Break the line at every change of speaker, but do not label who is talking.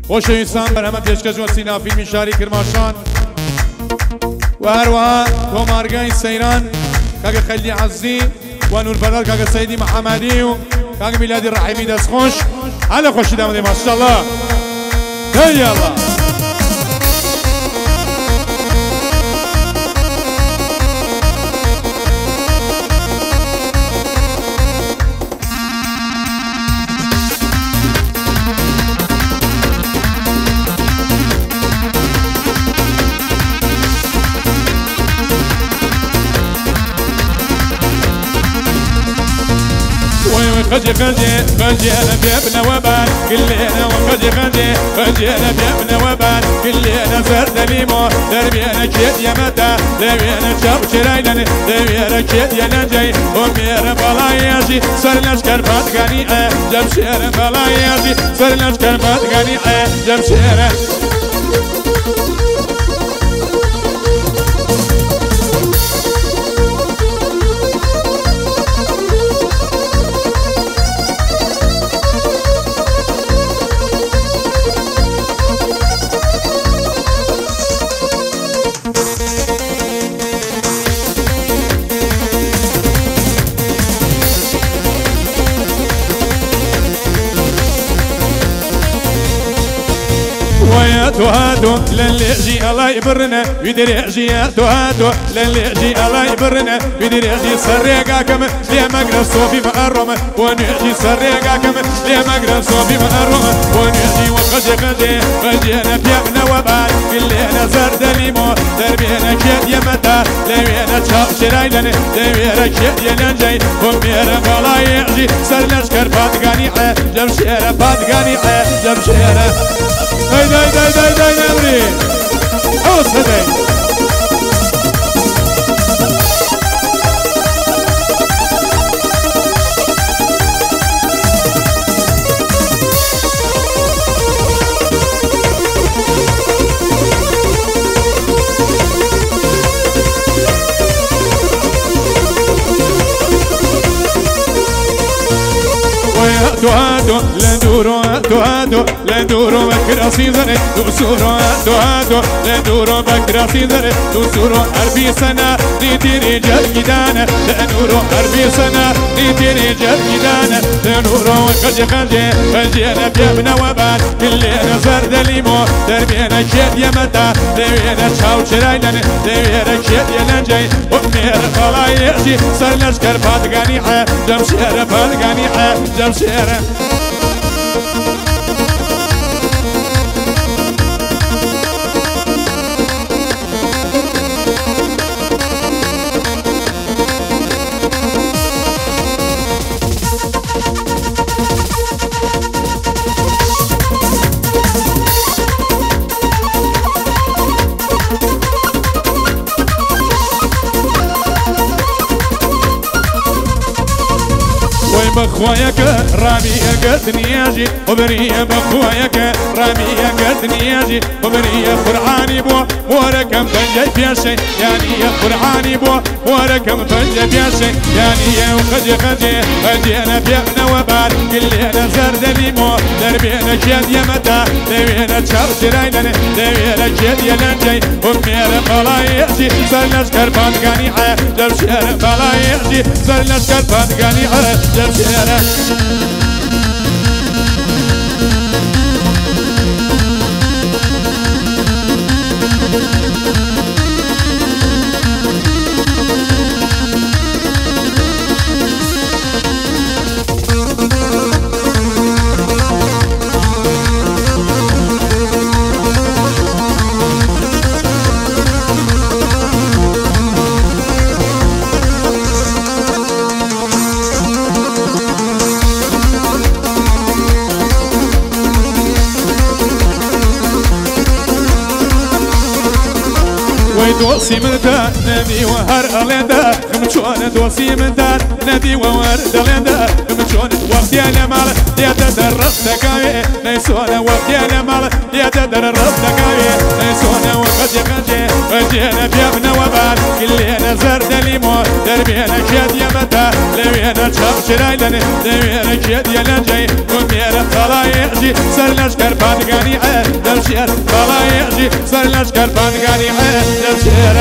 خۆشەویستان بەرهەمە پێشکەش وەسینا فیلمی شاری کرماشان و هەروەها تۆمارگای سەیران کاکە خەلیلی عەزیز و نورپەرۆر کاکە سەیدی محەمەدی و کاکە میلادی ڕەحیمی دەستخۆش هەلە خۆشی دامەدەی ماشەڵڵا هەیەڵڵا خدي انا بيبنا وبان كلنا وخدي انا بيبنا وبان كلنا زرد ليمو دربي انا كيد يا متى دربي انا شاب شرايلن دربي انا كيد يا نجي ومير بلايجي سرناش كربات غني جمشير بلايجي سرناش كربات غني جمشير هاتو للي يجي الله يبرنا ويدير يجي هاتو للي يجي الله يبرنا ويدير يجي سريقا كم ليه مقرب صوفي مقرم ونيجي سريقا كم ليه مقرب صوفي مقرم ونيجي خدي انا بيبنا وبان كلنا زرد ليمو دربينا كيد يا متى لوينا تشاب شرايلن لوينا كيد يا نجي ومير بلا يجي سرناش كربات غنيعه جمشيره بات غنيعه جمشيره داي نمري حوص هداي هاتو لندورو بكرا سيزني دوسورو هاتو لندورو بكرا سيزني دوسورو أربي سنة ديتيني جل جدانا لنورو أربي سنة ديتيني جل جدانا لنورو خجي أنا بيبنا وبان كلنا زرد ليمو دربينا كيد يا متى لوينا تشاو شرايلن لوينا كيد يا نجي ومير خلا يجي سرناش كربات غنيعه جمشيره بات غنيعه جمشيره بخوايك رامي قدنياجي وبريه بخوايك رامي قدنياجي وبريه قرعاني بو وركم بنجي بياشي يعني يا قرعاني بو وركم بنجي بياشي يعني يا خدي انا بيبنا وبار كلنا زرد ليمو دربينا كيد يا متى لوينا تشاب شرايلن لوينا كيد يا نجي ومير بلا يجي سرناش كربات غنيعه جمشير بلا يجي سرناش كربات غنيعه جمشير دوسي من دار نبي وهر أليندا خمشون دوسي من دار نبي وهر أليندا خمشون وقتي أنا مال يتدرس تكاوي نيسون وقتي أنا مال يتدرس تكاوي نيسون وخدي أنا بيبنا وبال كلنا زرد ليمو دربينا كيد يا متى لوينا شرايلن لوينا كيد يا لنجي وميرا طلايجي سر لشكر بانغاني دلشير طلايجي سر لشكر بانغاني دلشير